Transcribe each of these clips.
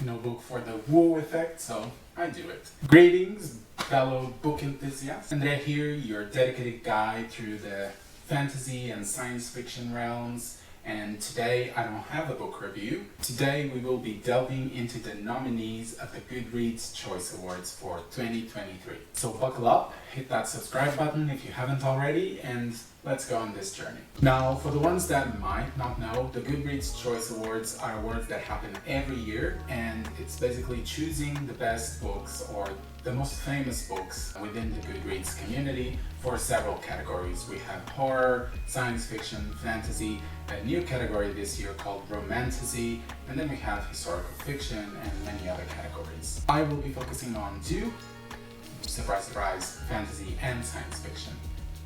no book for the woo effect, so I do it. Greetings, fellow book enthusiasts. Andrea here, your dedicated guide through the fantasy and science fiction realms. And today I don't have a book review. Today we will be delving into the nominees of the Goodreads Choice Awards for 2023. So buckle up, hit that subscribe button if you haven't already, and let's go on this journey. Now, for the ones that might not know, the Goodreads Choice Awards are awards that happen every year, and it's basically choosing the best books or the most famous books within the Goodreads community for several categories. We have horror, science fiction, fantasy, a new category this year called romantasy, and then we have historical fiction and many other categories. I will be focusing on two, surprise surprise, fantasy and science fiction.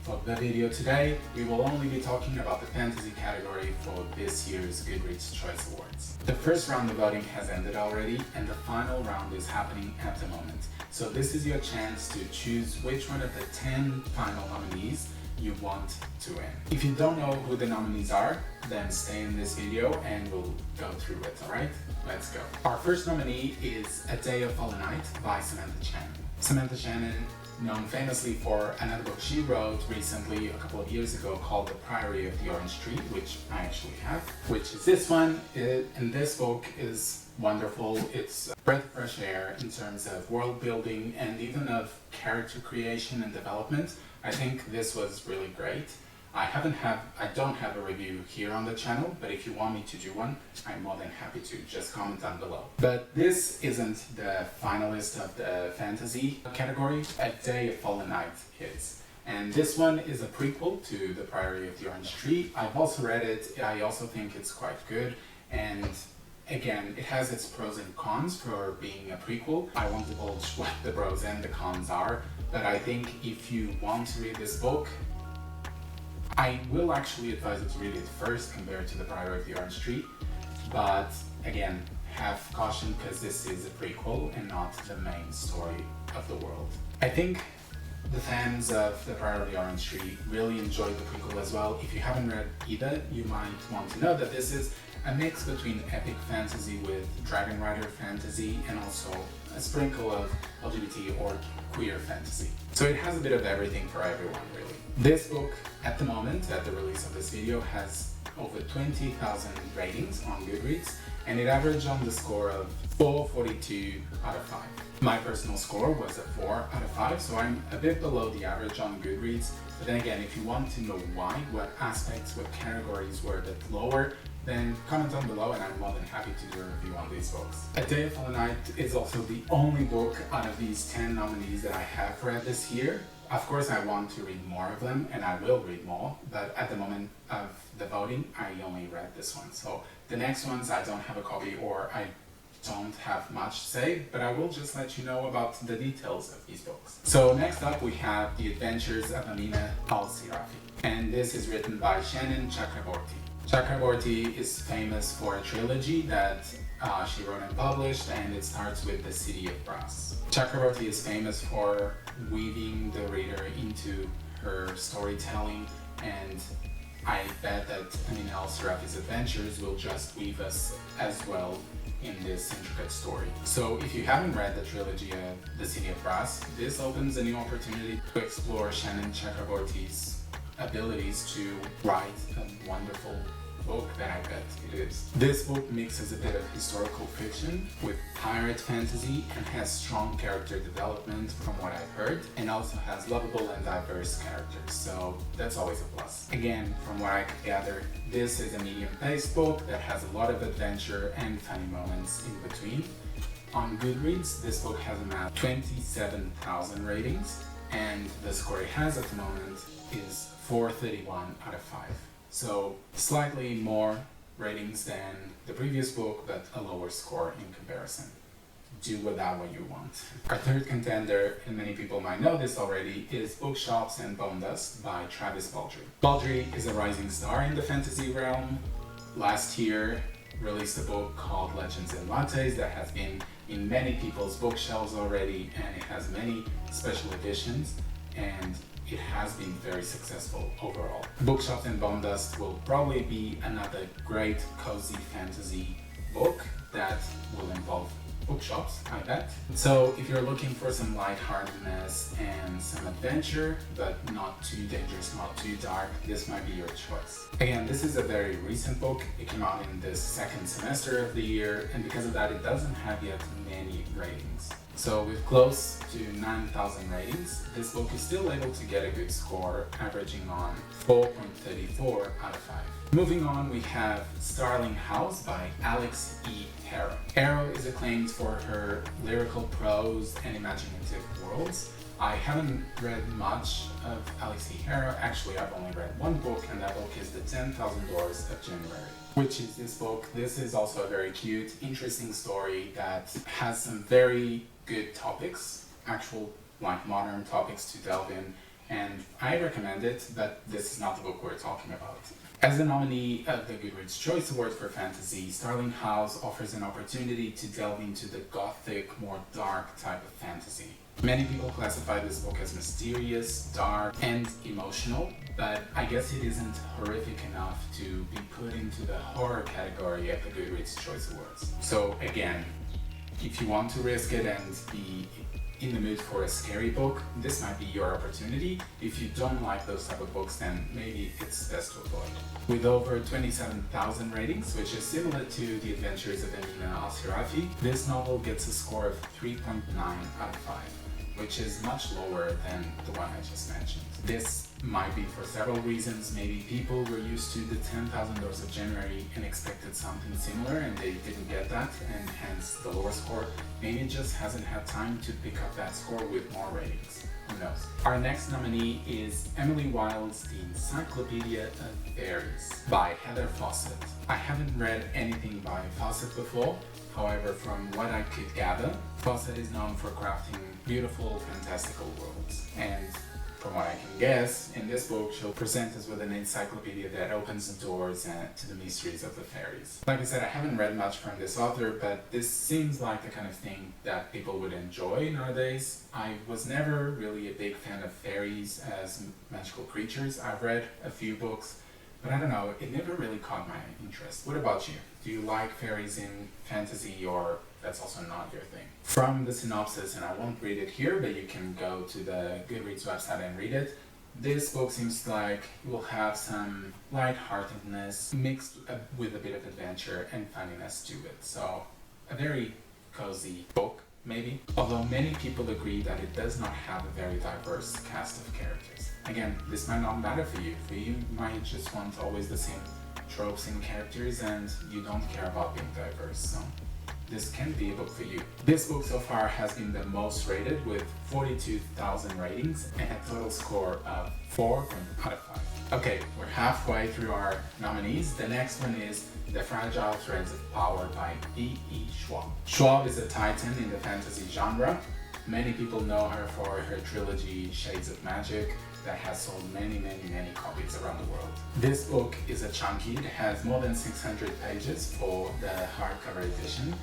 For the video today, we will only be talking about the fantasy category for this year's Goodreads Choice Awards. The first round of voting has ended already, and the final round is happening at the moment. So this is your chance to choose which one of the 10 final nominees you want to win. If you don't know who the nominees are, then stay in this video and we'll go through it, alright? Let's go. Our first nominee is A Day of Fallen Night by Samantha Shannon. Samantha Shannon, known famously for another book she wrote recently, a couple of years ago, called The Priory of the Orange Tree, which I actually have, which is this one. And this book is wonderful. It's a breath of fresh air in terms of world building and even of character creation and development. I think this was really great. I don't have a review here on the channel, but if you want me to do one, I'm more than happy to. Just comment down below. But this isn't the finalist of the fantasy category. A Day of Fallen Night is. And this one is a prequel to The Priory of the Orange Tree. I've also read it. I also think it's quite good. And again, it has its pros and cons for being a prequel. I won't divulge what the pros and the cons are, but I think if you want to read this book, I will actually advise you to read it first compared to The Priory of the Orange Tree, but again, have caution because this is a prequel and not the main story of the world. I think the fans of The Priory of the Orange Tree really enjoyed the prequel as well. If you haven't read either, you might want to know that this is a mix between epic fantasy with dragon rider fantasy and also a sprinkle of LGBT or queer fantasy. So it has a bit of everything for everyone, really. This book, at the moment, at the release of this video, has over 20,000 ratings on Goodreads, and it averaged on the score of 4.42 out of 5. My personal score was a 4 out of 5, so I'm a bit below the average on Goodreads. But then again, if you want to know why, what aspects, what categories were a bit lower, then comment down below and I'm more than happy to do a review on these books. A Day of Fallen Night is also the only book out of these 10 nominees that I have read this year. Of course, I want to read more of them, and I will read more, but at the moment of the voting, I only read this one. So the next ones, I don't have a copy or I don't have much to say, but I will just let you know about the details of these books. So next up, we have The Adventures of Amina, Al-Sirafi, and this is written by Shannon Chakraborty. Chakraborty is famous for a trilogy that she wrote and published, and it starts with The City of Brass. Chakraborty is famous for weaving the reader into her storytelling, and I bet that Amina Al-Sirafi's adventures will just weave us as well in this intricate story. So if you haven't read the trilogy of The City of Brass, this opens a new opportunity to explore Shannon Chakraborty's abilities to write a wonderful book that I bet it is. This book mixes a bit of historical fiction with pirate fantasy and has strong character development from what I've heard, and also has lovable and diverse characters, so that's always a plus. Again, from what I could gather, this is a medium-paced book that has a lot of adventure and funny moments in between. On Goodreads, this book has amassed 27,000 ratings, and the score it has at the moment is 4.31 out of 5. So slightly more ratings than the previous book, but a lower score in comparison. Do with that what you want. Our third contender, and many people might know this already, is Bookshops Bonedust by Travis Baldree. Baldree is a rising star in the fantasy realm. Last year released a book called Legends and Lattes that has been in many people's bookshelves already, and it has many special editions. And it has been very successful overall. Bookshops Bonedust will probably be another great cozy fantasy book that will involve bookshops, I bet. So if you're looking for some lightheartedness and some adventure, but not too dangerous, not too dark, this might be your choice. Again, this is a very recent book. It came out in the second semester of the year, and because of that, it doesn't have yet many ratings. So with close to 9,000 ratings, this book is still able to get a good score, averaging on 4.34 out of 5. Moving on, we have Starling House by Alex E. Farrow. Farrow is acclaimed for her lyrical prose and imaginative worlds. I haven't read much of Alex E. Farrow. Actually, I've only read one book, and that book is The 10,000 Doors of January, which is this book. This is also a very cute, interesting story that has some very good topics, actual like modern topics to delve in, and I recommend it, but this is not the book we're talking about. As a nominee of the Goodreads Choice Awards for Fantasy, Starling House offers an opportunity to delve into the gothic, more dark type of fantasy. Many people classify this book as mysterious, dark, and emotional, but I guess it isn't horrific enough to be put into the horror category at the Goodreads Choice Awards. So again, if you want to risk it and be in the mood for a scary book, this might be your opportunity. If you don't like those type of books, then maybe it's best to avoid. With over 27,000 ratings, which is similar to The Adventures of Amina Al-Sirafi, this novel gets a score of 3.9 out of 5, which is much lower than the one I just mentioned. This might be for several reasons. Maybe people were used to the 10,000 Doors of January and expected something similar and they didn't get that, and hence the lower score. Maybe it just hasn't had time to pick up that score with more ratings. Who knows? Our next nominee is Emily Wilde's The Encyclopaedia of Faeries by Heather Fawcett. I haven't read anything by Fawcett before. However, from what I could gather, Fawcett is known for crafting beautiful, fantastical worlds. And from what I can guess, in this book, she'll present us with an encyclopedia that opens the doors to the mysteries of the fairies. Like I said, I haven't read much from this author, but this seems like the kind of thing that people would enjoy nowadays. I was never really a big fan of fairies as magical creatures. I've read a few books, but I don't know, it never really caught my interest. What about you? Do you like fairies in fantasy, or that's also not your thing? From the synopsis, and I won't read it here, but you can go to the Goodreads website and read it. This book seems like it will have some lightheartedness mixed with a bit of adventure and funniness to it. So a very cozy book, maybe. Although many people agree that it does not have a very diverse cast of characters. Again, this might not matter for you. For you, you might just want always the same tropes and characters, and you don't care about being diverse. So this can be a book for you. This book so far has been the most rated with 42,000 ratings and a total score of 4 out of 5. Okay, we're halfway through our nominees. The next one is The Fragile Threads of Power by B.E. Schwab. Schwab is a titan in the fantasy genre. Many people know her for her trilogy Shades of Magic that has sold many copies around the world. This book is a chunky. It has more than 600 pages for the hardcover edition,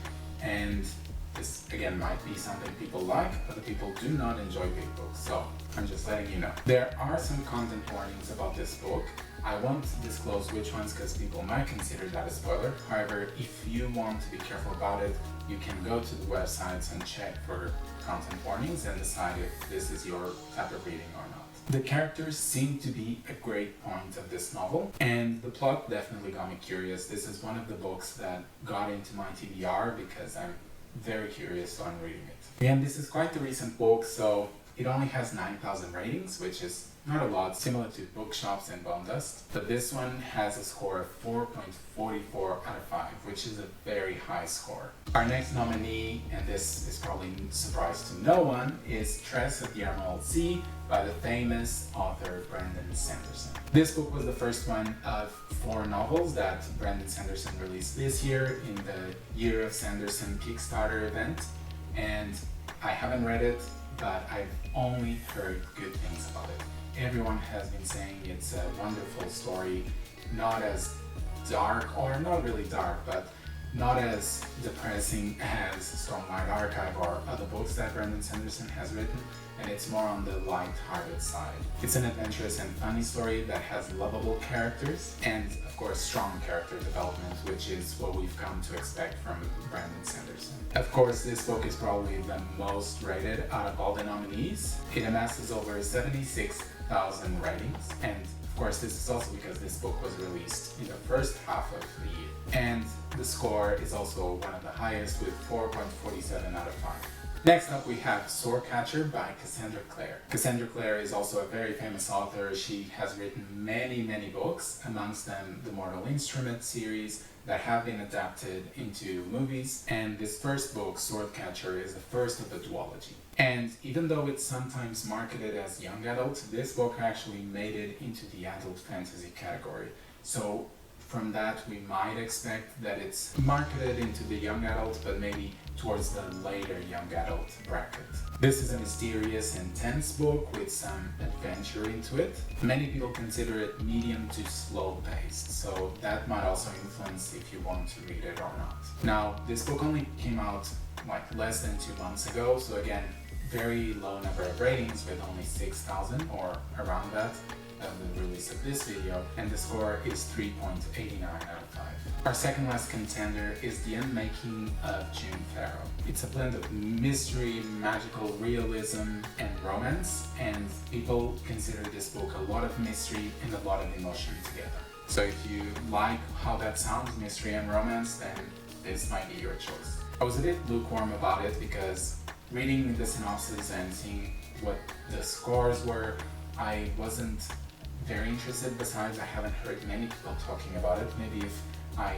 and this again might be something people like. Other people do not enjoy big books, so I'm just letting you know. There are some content warnings about this book. I won't disclose which ones because people might consider that a spoiler. However, if you want to be careful about it, you can go to the websites and check for content warnings and decide if this is your type of reading or not. The characters seem to be a great point of this novel, and the plot definitely got me curious. This is one of the books that got into my TBR because I'm very curious on reading it. Again, this is quite a recent book, so it only has 9,000 ratings, which is not a lot, similar to Bookshops Bonedust, but this one has a score of 4.44 out of 5, which is a very high score. Our next nominee, and this is probably a surprise to no one, is Tress of the Emerald Sea by the famous author Brandon Sanderson. This book was the first one of 4 novels that Brandon Sanderson released this year in the Year of Sanderson Kickstarter event, and I haven't read it, but I've only heard good things about it. Everyone has been saying it's a wonderful story, not as dark, or not really dark, but not as depressing as Stormlight Archive or other books that Brandon Sanderson has written, and it's more on the light-hearted side. It's an adventurous and funny story that has lovable characters and, of course, strong character development, which is what we've come to expect from Brandon Sanderson. Of course, this book is probably the most rated out of all the nominees. It amasses over 76,000 ratings, and of course, this is also because this book was released in the first half of the year. And the score is also one of the highest with 4.47 out of 5. Next up we have Swordcatcher by Cassandra Clare. Cassandra Clare is also a very famous author. She has written many books, amongst them the Mortal Instrument series that have been adapted into movies, and this first book, Swordcatcher, is the first of a duology. And even though it's sometimes marketed as young adult, this book actually made it into the adult fantasy category. So from that we might expect that it's marketed into the young adult, but maybe towards the later young adult bracket. This is a mysterious, intense book with some adventure into it. Many people consider it medium to slow paced, so that might also influence if you want to read it or not. Now, this book only came out like less than 2 months ago, so again, very low number of ratings with only 6,000 or around that of the release of this video, and the score is 3.89 out of 5. Our second last contender is The Unmaking of June Farrow. It's a blend of mystery, magical realism, and romance, and people consider this book a lot of mystery and a lot of emotion together. So if you like how that sounds, mystery and romance, then this might be your choice. I was a bit lukewarm about it because reading the synopsis and seeing what the scores were, I wasn't very interested. Besides, I haven't heard many people talking about it. Maybe if I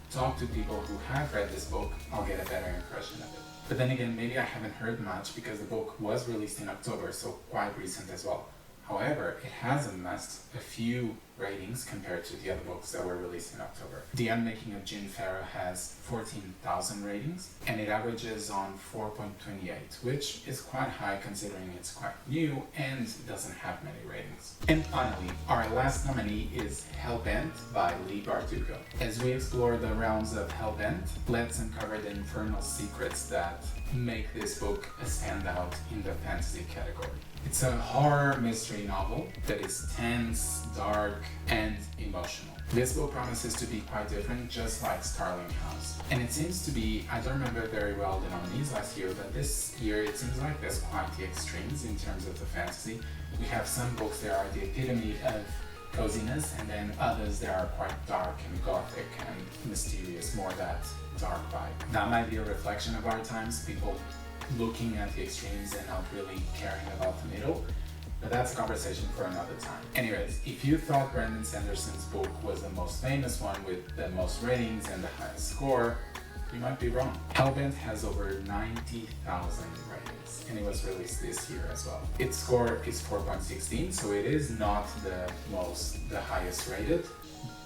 talk to people who have read this book, I'll get a better impression of it. But then again, maybe I haven't heard much because the book was released in October, so quite recent as well. However, it has amassed a few ratings compared to the other books that were released in October. The Unmaking of June Farrow has 14,000 ratings, and it averages on 4.28, which is quite high considering it's quite new and doesn't have many ratings. And finally, our last nominee is Hellbent by Leigh Bardugo. As we explore the realms of Hellbent, let's uncover the infernal secrets that make this book a standout in the fantasy category. It's a horror mystery novel that is tense, dark, and emotional. This book promises to be quite different, just like Starling House. And it seems to be, I don't remember very well the nominees last year, but this year it seems like there's quite the extremes in terms of the fantasy. We have some books that are the epitome of coziness, and then others that are quite dark and gothic and mysterious, more that dark vibe. That might be a reflection of our times, people looking at the extremes and not really caring about the middle, but that's a conversation for another time. Anyways, if you thought Brandon Sanderson's book was the most famous one with the most ratings and the highest score, you might be wrong. Hellbent has over 90,000 ratings, and it was released this year as well. Its score is 4.16, so it is not the highest rated,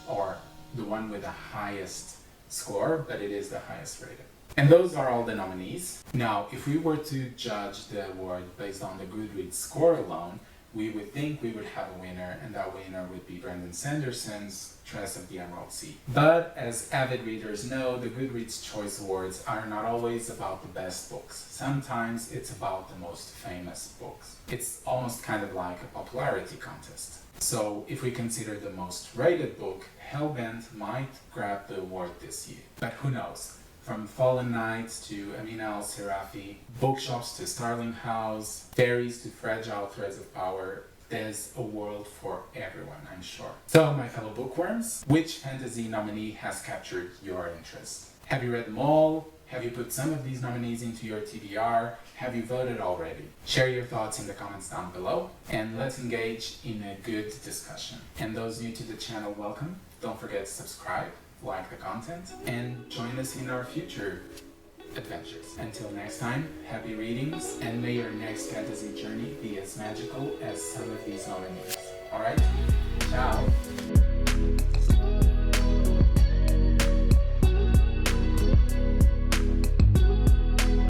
or the one with the highest score, but it is the highest rated. And those are all the nominees. Now, if we were to judge the award based on the Goodreads score alone, we would think we would have a winner, and that winner would be Brandon Sanderson's Tress of the Emerald Sea. But as avid readers know, the Goodreads Choice Awards are not always about the best books. Sometimes it's about the most famous books. It's almost kind of like a popularity contest. So if we consider the most rated book, Hellbent might grab the award this year. But who knows? From Fallen Knights to Amina Al-Sirafi, Bookshops to Starling House, Faeries to Fragile Threads of Power, there's a world for everyone, I'm sure. So, my fellow bookworms, which fantasy nominee has captured your interest? Have you read them all? Have you put some of these nominees into your TBR? Have you voted already? Share your thoughts in the comments down below, and let's engage in a good discussion. And those new to the channel, welcome. Don't forget to subscribe, like the content, and join us in our future adventures. Until next time, happy readings, and may your next fantasy journey be as magical as some of these nominees. Alright?